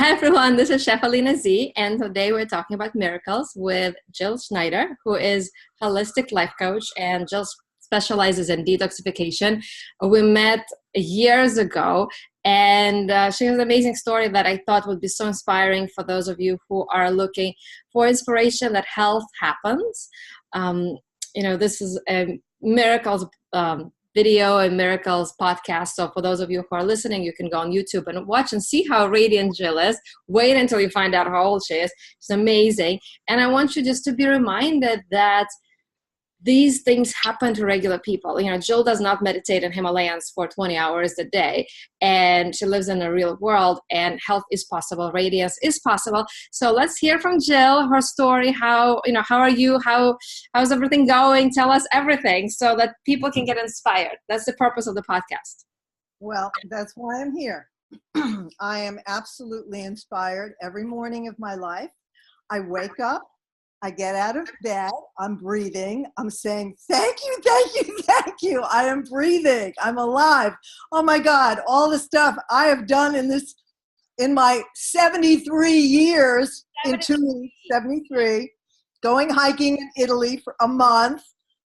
Hi everyone, this is Chef Alina Z, and today we're talking about miracles with Jill Schneider, who is holistic life coach, and Jill specializes in detoxification. We met years ago, and she has an amazing story that I thought would be so inspiring for those of you who are looking for inspiration that health happens. This is a miracles video and miracles podcast. So for those of you who are listening, you can go on YouTube and watch and see how radiant Jill is. Wait until you find out how old she is. She's amazing. And I want you just to be reminded that these things happen to regular people. Jill does not meditate in Himalayas for 20 hours a day, and she lives in a real world, and health is possible. Radiance is possible. So let's hear from Jill, her story. How are you? How's everything going? Tell us everything so that people can get inspired. That's the purpose of the podcast. Well, that's why I'm here. I am absolutely inspired every morning of my life. I wake up, I get out of bed, I'm breathing, I'm saying, thank you, thank you, thank you. I am breathing, I'm alive. Oh my God, all the stuff I have done in my 73 years, in 2 weeks, 73, going hiking in Italy for a month.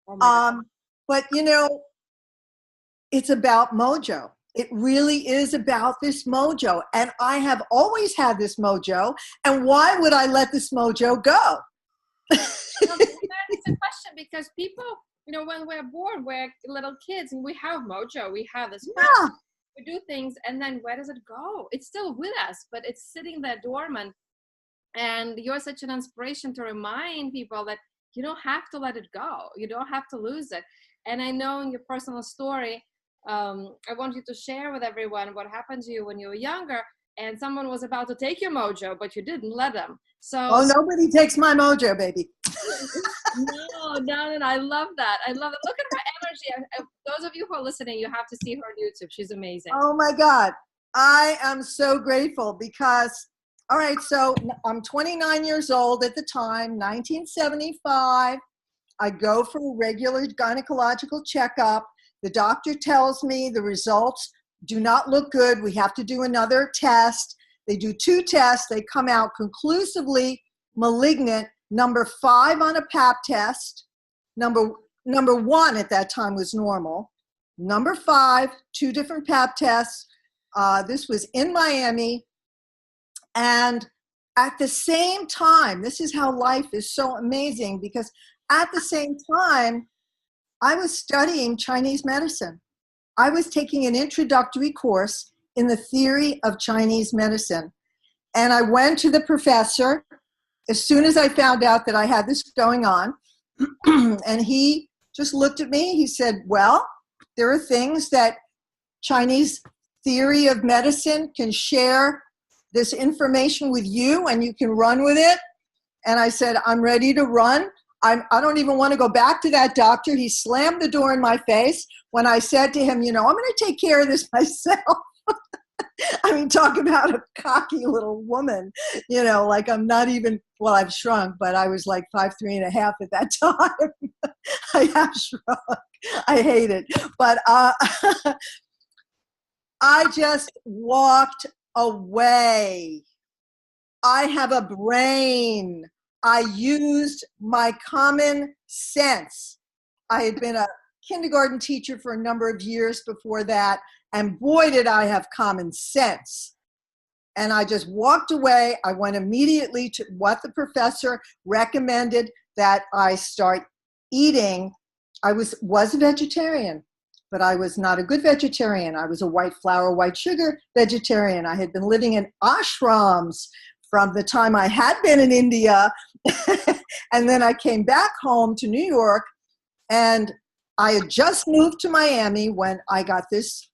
But it's about mojo. It really is about this mojo. And I have always had this mojo. And why would I let this mojo go? That is a question, because people, when we're born, we're little kids and we have mojo, we have this power, we do things, and then where does it go? It's still with us, but it's sitting there dormant. And you're such an inspiration to remind people that you don't have to let it go. You don't have to lose it. And I know in your personal story, I want you to share with everyone what happened to you when you were younger and someone was about to take your mojo, but you didn't let them. Oh, nobody takes my mojo, baby. No. I love that. I love it. Look at her energy. Those of you who are listening, you have to see her on YouTube. She's amazing. Oh my God. I am so grateful because, all right, so I'm 29 years old at the time, 1975. I go for a regular gynecological checkup. The doctor tells me the results do not look good. We have to do another test. They do 2 tests. They come out conclusively malignant. Number 5 on a pap test. Number 1 at that time was normal. Number 5, 2 different pap tests. This was in Miami. And at the same time, this is how life is so amazing, because at the same time, I was studying Chinese medicine. I was taking an introductory course in the theory of Chinese medicine. And I went to the professor as soon as I found out that I had this going on. And he just looked at me. He said, well, there are things that Chinese theory of medicine can share this information with you and you can run with it. And I said, I'm ready to run. I don't even want to go back to that doctor. He slammed the door in my face when I said to him, I'm going to take care of this myself. I mean, talk about a cocky little woman, like I'm not even, well, I've shrunk, but I was like 5'3.5" at that time. I have shrunk. I hate it. But I just walked away. I have a brain. I used my common sense. I had been a kindergarten teacher for a number of years before that, and boy, did I have common sense. And I just walked away. I went immediately to what the professor recommended that I start eating. I was a vegetarian, but I was not a good vegetarian. I was a white flour, white sugar vegetarian. I had been living in ashrams from the time I had been in India. And then I came back home to New York, and I had just moved to Miami when I got this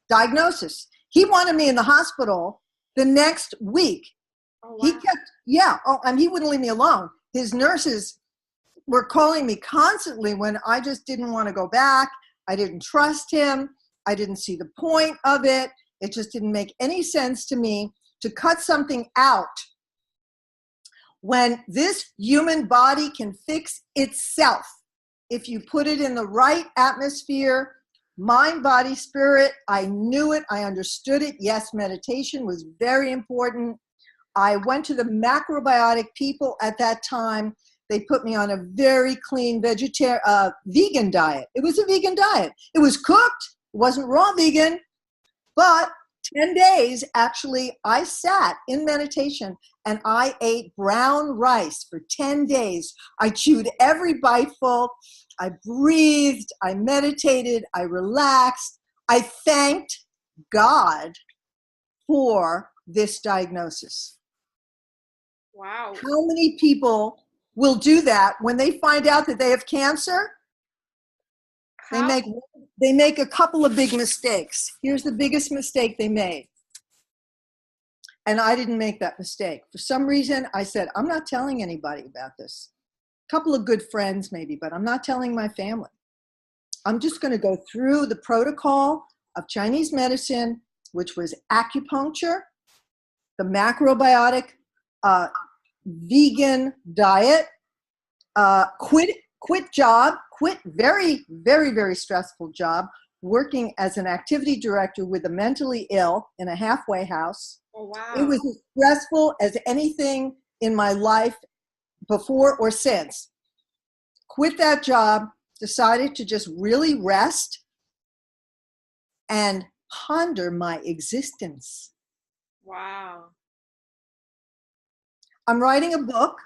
diagnosis. He wanted me in the hospital the next week. Oh, wow. And he wouldn't leave me alone. His nurses were calling me constantly when I just didn't want to go back. I didn't trust him. I didn't see the point of it. It just didn't make any sense to me to cut something out when this human body can fix itself if you put it in the right atmosphere mind, body, spirit. I knew it. I understood it. Yes, meditation was very important. I went to the macrobiotic people at that time. They put me on a very clean vegan diet. It was a vegan diet. It was cooked. It wasn't raw vegan, but 10 days, actually, I sat in meditation and I ate brown rice for 10 days. I chewed every bite full. I breathed. I meditated. I relaxed. I thanked God for this diagnosis. Wow. How many people will do that when they find out that they have cancer? They make a couple of big mistakes. Here's the biggest mistake they made. And I didn't make that mistake. For some reason, I said, I'm not telling anybody about this. A couple of good friends maybe, but I'm not telling my family. I'm just going to go through the protocol of Chinese medicine, which was acupuncture, the macrobiotic, vegan diet, quit very, very, very stressful job, working as an activity director with the mentally ill in a halfway house. Oh, wow. It was as stressful as anything in my life before or since. Quit that job, decided to just really rest and ponder my existence. Wow. I'm writing a book.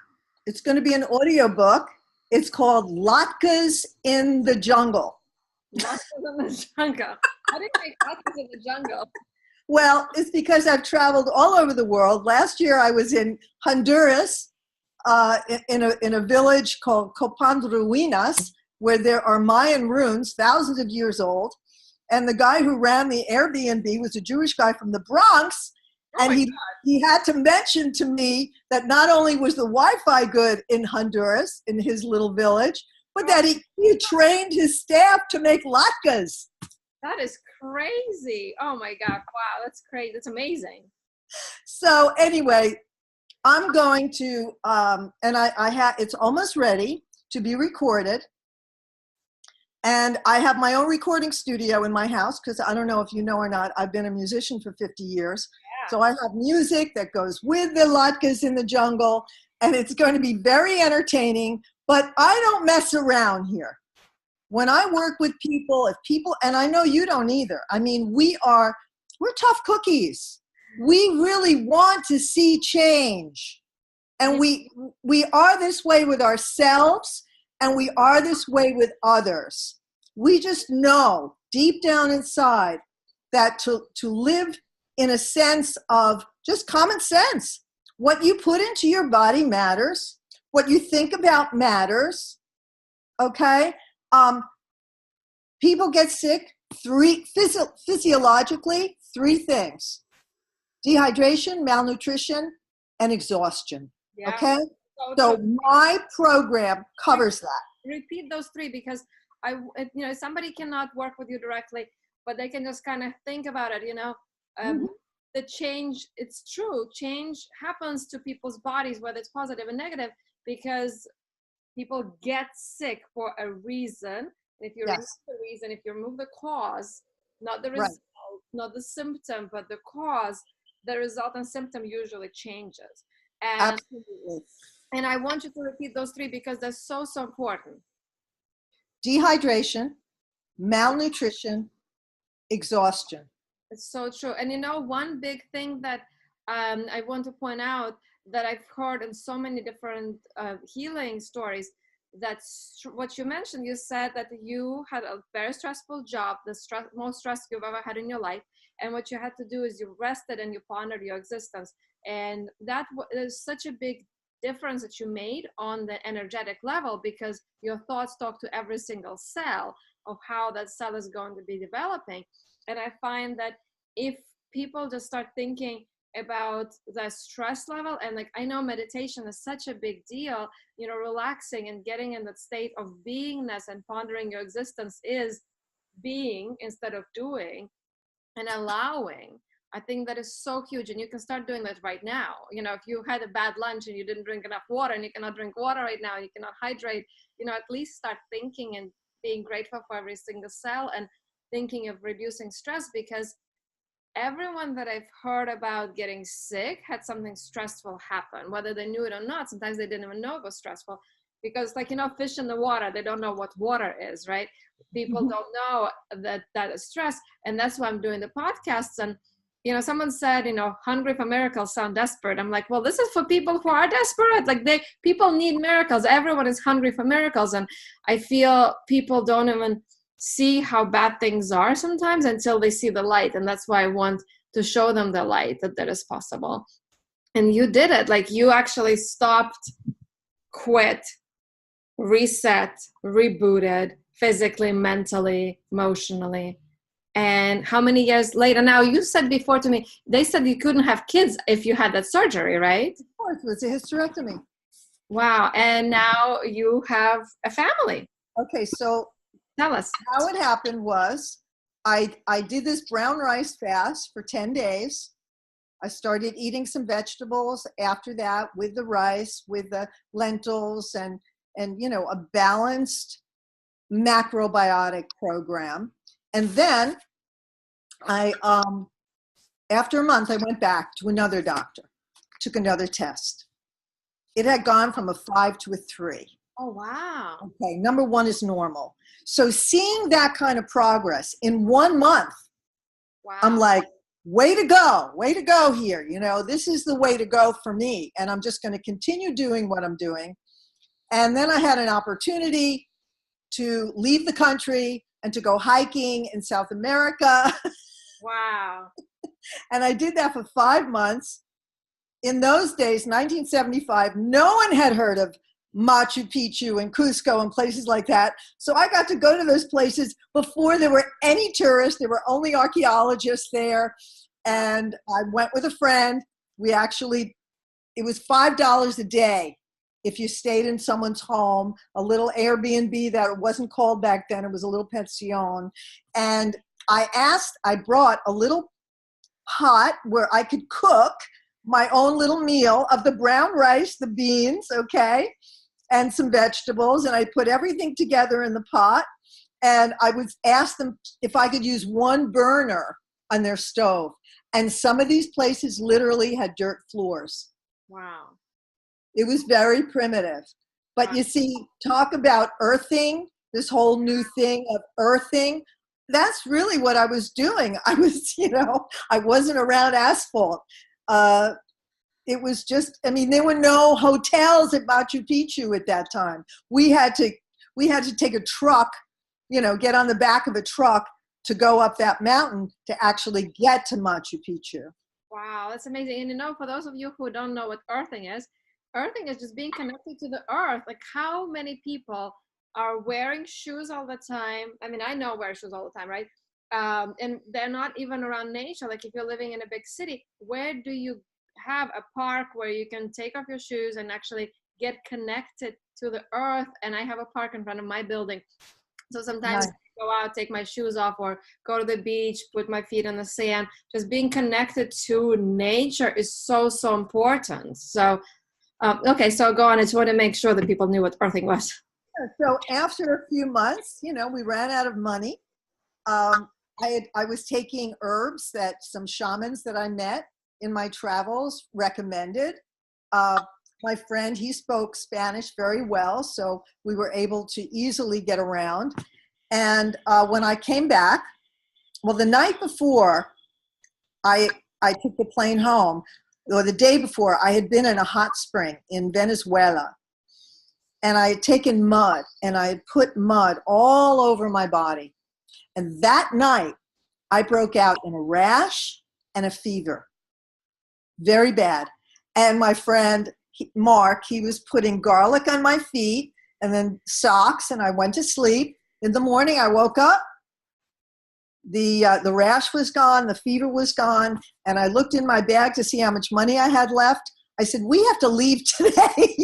It's going to be an audio book. It's called Latkes in the Jungle. Latkes in the jungle. How do you make latkes in the jungle? Well, it's because I've traveled all over the world. Last year I was in Honduras, in a village called Copan Ruinas, where there are Mayan ruins, thousands of years old. And the guy who ran the Airbnb was a Jewish guy from the Bronx. And he had to mention to me that not only was the Wi-Fi good in Honduras, in his little village, but that he trained his staff to make latkes. That is crazy. Oh my God. Wow, that's crazy. That's amazing. So anyway, I'm going to, and it's almost ready to be recorded. And I have my own recording studio in my house because I don't know if you know or not, I've been a musician for 50 years. Yeah. So I have music that goes with the latkes in the jungle, and it's going to be very entertaining, but I don't mess around here. When I work with people, and I know you don't either, I mean, we're tough cookies. We really want to see change. And we are this way with ourselves, and we are this way with others. We just know deep down inside that to live in a sense of just common sense. What you put into your body matters. What you think about matters. Okay? People get sick physiologically, 3 things: dehydration, malnutrition, and exhaustion. Yeah. Okay? So my program covers that. Repeat those 3 because somebody cannot work with you directly, but they can just kind of think about it, the change, it's true. Change happens to people's bodies, whether it's positive and negative, because people get sick for a reason. If you remove the reason, if you remove the cause, not the result, not the symptom, but the cause, the result and symptom usually changes. And, absolutely. And I want you to repeat those 3 because they're so, so important. Dehydration, malnutrition, exhaustion. It's so true. And one big thing that I want to point out that I've heard in so many different healing stories, that's what you mentioned. You said that you had a very stressful job, the most stress you've ever had in your life. And what you had to do is you rested and you pondered your existence. And that is such a big difference that you made on the energetic level, because your thoughts talk to every single cell of how that cell is going to be developing. And I find that if people just start thinking about the stress level, and I know meditation is such a big deal, relaxing and getting in that state of beingness and pondering your existence is being instead of doing, and allowing. I think that is so huge, and you can start doing that right now. If you had a bad lunch and you didn't drink enough water, and you cannot drink water right now, you cannot hydrate, at least start thinking and being grateful for every single cell, and thinking of reducing stress, because everyone that I've heard about getting sick had something stressful happen, whether they knew it or not. Sometimes they didn't even know it was stressful, because, like, fish in the water, they don't know what water is, right? People don't know that is stress. And that's why I'm doing the podcasts. And someone said, hungry for miracles sound desperate. I'm like, well, this is for people who are desperate. Like, people need miracles. Everyone is hungry for miracles. And I feel people don't even see how bad things are sometimes until they see the light. And that's why I want to show them the light, that is possible. And you did it. Like, you actually stopped, quit, reset, rebooted, physically, mentally, emotionally. And how many years later? Now, you said before to me, they said you couldn't have kids if you had that surgery, right? Of course, it was a hysterectomy. Wow. And now you have a family. Okay, so tell us. How it happened was I did this brown rice fast for 10 days. I started eating some vegetables after that, with the rice, with the lentils, and a balanced macrobiotic program. And then after a month, I went back to another doctor, took another test. It had gone from a 5 to a 3. Oh, wow. Okay, number 1 is normal. So seeing that kind of progress in 1 month, wow. I'm like, way to go here. This is the way to go for me. And I'm just going to continue doing what I'm doing. And then I had an opportunity to leave the country and to go hiking in South America. Wow. And I did that for 5 months. In those days, 1975, no one had heard of Machu Picchu and Cusco and places like that. So I got to go to those places before there were any tourists. There were only archaeologists there. And I went with a friend. It was $5 a day if you stayed in someone's home, a little Airbnb that wasn't called back then. It was a little pension. And I brought a little pot where I could cook my own little meal of the brown rice, the beans, okay, and some vegetables. And I put everything together in the pot. And I would ask them if I could use one burner on their stove. And some of these places literally had dirt floors. Wow. It was very primitive. But wow. You see, talk about earthing, this whole new thing of earthing. That's really what I was doing. I was, I wasn't around asphalt. It was just, there were no hotels at Machu Picchu at that time. We had to take a truck, get on the back of a truck to go up that mountain to actually get to Machu Picchu. Wow, that's amazing. And for those of you who don't know what earthing is just being connected to the earth. Like, how many people are wearing shoes all the time? I know I wear shoes all the time, right? And they're not even around nature. Like, if you're living in a big city, where do you have a park where you can take off your shoes and actually get connected to the earth? And I have a park in front of my building. So sometimes I go out, take my shoes off, or go to the beach, put my feet on the sand. Just being connected to nature is so, so important. So, okay, so go on. I just want to make sure that people knew what earthing was. So after a few months, we ran out of money. I was taking herbs that some shamans that I met in my travels recommended. My friend, he spoke Spanish very well, so we were able to easily get around. And when I came back, well, the night before I took the plane home, or the day before, I had been in a hot spring in Venezuela. And I had taken mud, and I had put mud all over my body. And that night, I broke out in a rash and a fever. Very bad. And my friend, Mark, he was putting garlic on my feet and then socks, and I went to sleep. In the morning, I woke up. The rash was gone, the fever was gone, and I looked in my bag to see how much money I had left. I said, we have to leave today.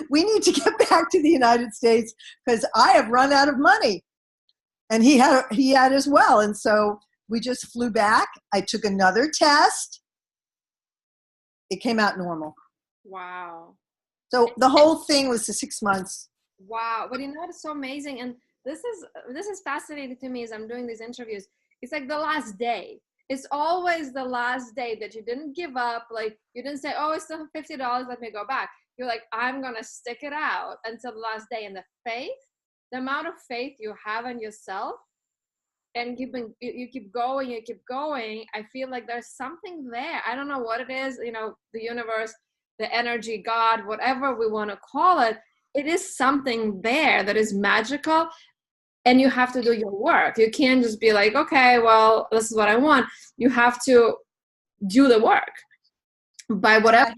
We need to get back to the United States because I have run out of money. And he had as well. And so we just flew back. I took another test. It came out normal. Wow. So the whole thing was 6 months. Wow. But it's so amazing. And this is fascinating to me as I'm doing these interviews. It's like the last day. It's always the last day that you didn't give up. Like you didn't say, oh, it's still $50, let me go back. You're like, I'm gonna stick it out until the last day. And the faith, the amount of faith you have in yourself, and you keep going, you keep going. I feel like there's something there. I don't know what it is, you know, the universe, the energy, God, whatever we want to call it. It is something there that is magical, and you have to do your work. You can't just be like, okay, well, this is what I want. You have to do the work by whatever.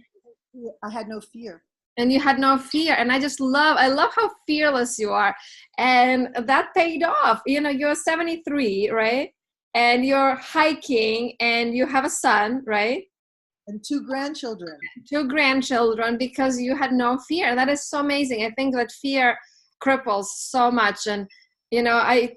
I had no fear. And you had no fear. And I love how fearless you are. And that paid off. You know, you're 73, right? And you're hiking and you have a son, right? And 2 grandchildren. 2 grandchildren, because you had no fear. That is so amazing. I think that fear cripples so much. And, you know, I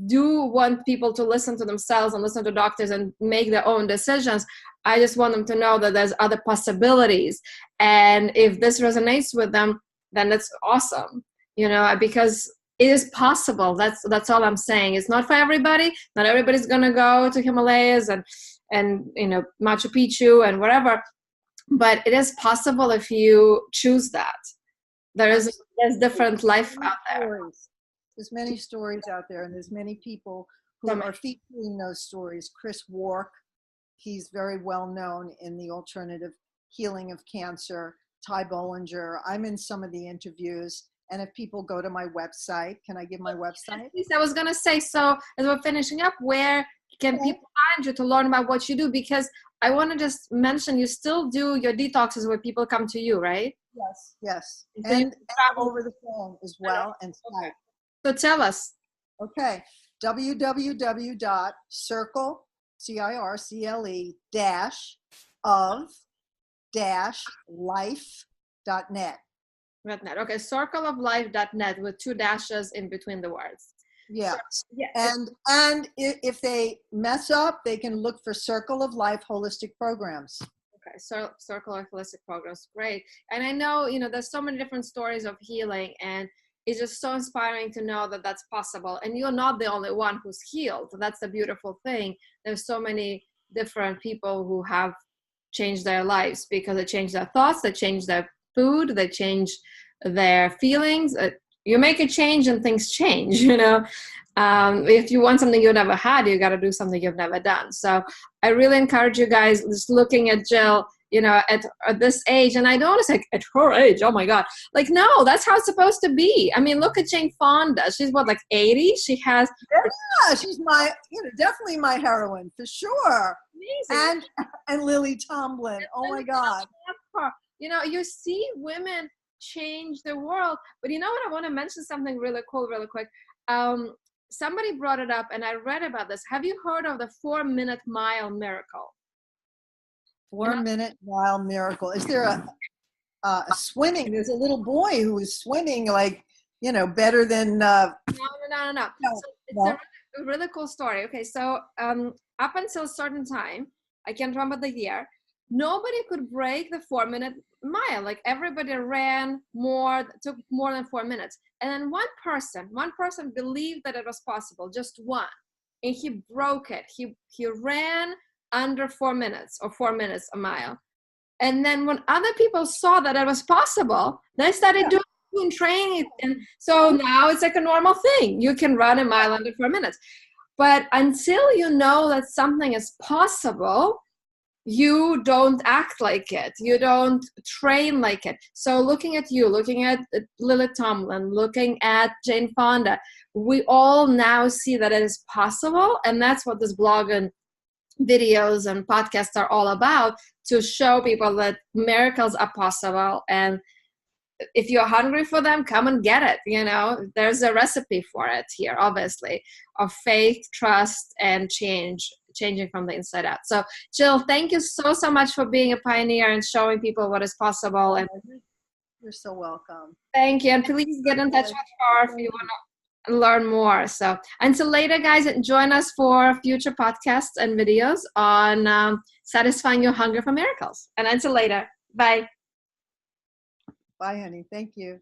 do want people to listen to themselves and listen to doctors and make their own decisions. I just want them to know that there's other possibilities. And if this resonates with them, then that's awesome, you know, because it is possible. That's all I'm saying. It's not for everybody. Not everybody's going to go to Himalayas and, you know, Machu Picchu and whatever, but it is possible if you choose that. There's different life out there. There's many stories out there, and there's many people who are featuring those stories. Chris Wark, he's very well known in the alternative healing of cancer. Ty Bollinger, I'm in some of the interviews. And if people go to my website, can I give my website? Yes, I was going to say, so as we're finishing up, where can people find you to learn about what you do? Because I want to just mention, you still do your detoxes where people come to you, right? Yes, yes. So and over the phone as well, and Skype. Okay. So tell us. Okay, www.circle, CIRCLE -of-life.net. .net. Okay, circleoflife.net with 2 dashes in between the words. Yeah. And if they mess up, they can look for Circle of Life Holistic Programs. Okay, so Circle of Holistic Programs, great. And I know, you know, there's so many different stories of healing, and it's just so inspiring to know that that's possible. And you're not the only one who's healed. That's the beautiful thing. There's so many different people who have changed their lives because they changed their thoughts, they changed their food, they change their feelings. You make a change and things change, you know. If you want something you've never had, you got to do something you've never done. So I really encourage you guys, just looking at Jill, you know, at this age, and I don't want to say at her age, oh my God, like, no, that's how it's supposed to be. I mean, look at Jane Fonda. She's what, like 80? She has. Yeah, she's definitely my heroine for sure. Amazing. And Lily Tomlin. Oh my God. You know, you see women change the world. But you know what? I want to mention something really cool, really quick. Somebody brought it up, and I read about this. Have you heard of the 4-minute mile miracle? 4-minute mile miracle. Is there a swimming? There's a little boy who is swimming, like, you know, better than. No. So it's a really cool story. Okay, so up until a certain time, I can't remember the year, nobody could break the 4-minute mile. Like, everybody ran took more than 4 minutes. And then one person believed that it was possible, just one. And he broke it. He ran under 4 minutes, or 4 minutes a mile. And then when other people saw that it was possible, they started doing and training. And so now it's like a normal thing. You can run a mile under 4 minutes. But until you know that something is possible, you don't act like it. You don't train like it. So looking at you, looking at Lily Tomlin, looking at Jane Fonda, we all now see that it is possible. And that's what this blog and videos and podcasts are all about, to show people that miracles are possible. And if you're hungry for them, come and get it. You know, there's a recipe for it here, obviously, of faith, trust, and changing from the inside out. So Jill, thank you so much for being a pioneer and showing people what is possible. And you're so welcome. Thank you. And please get in touch with her if you want to learn more. So until later, guys, join us for future podcasts and videos on satisfying your hunger for miracles. And until later, bye. Bye, honey. Thank you.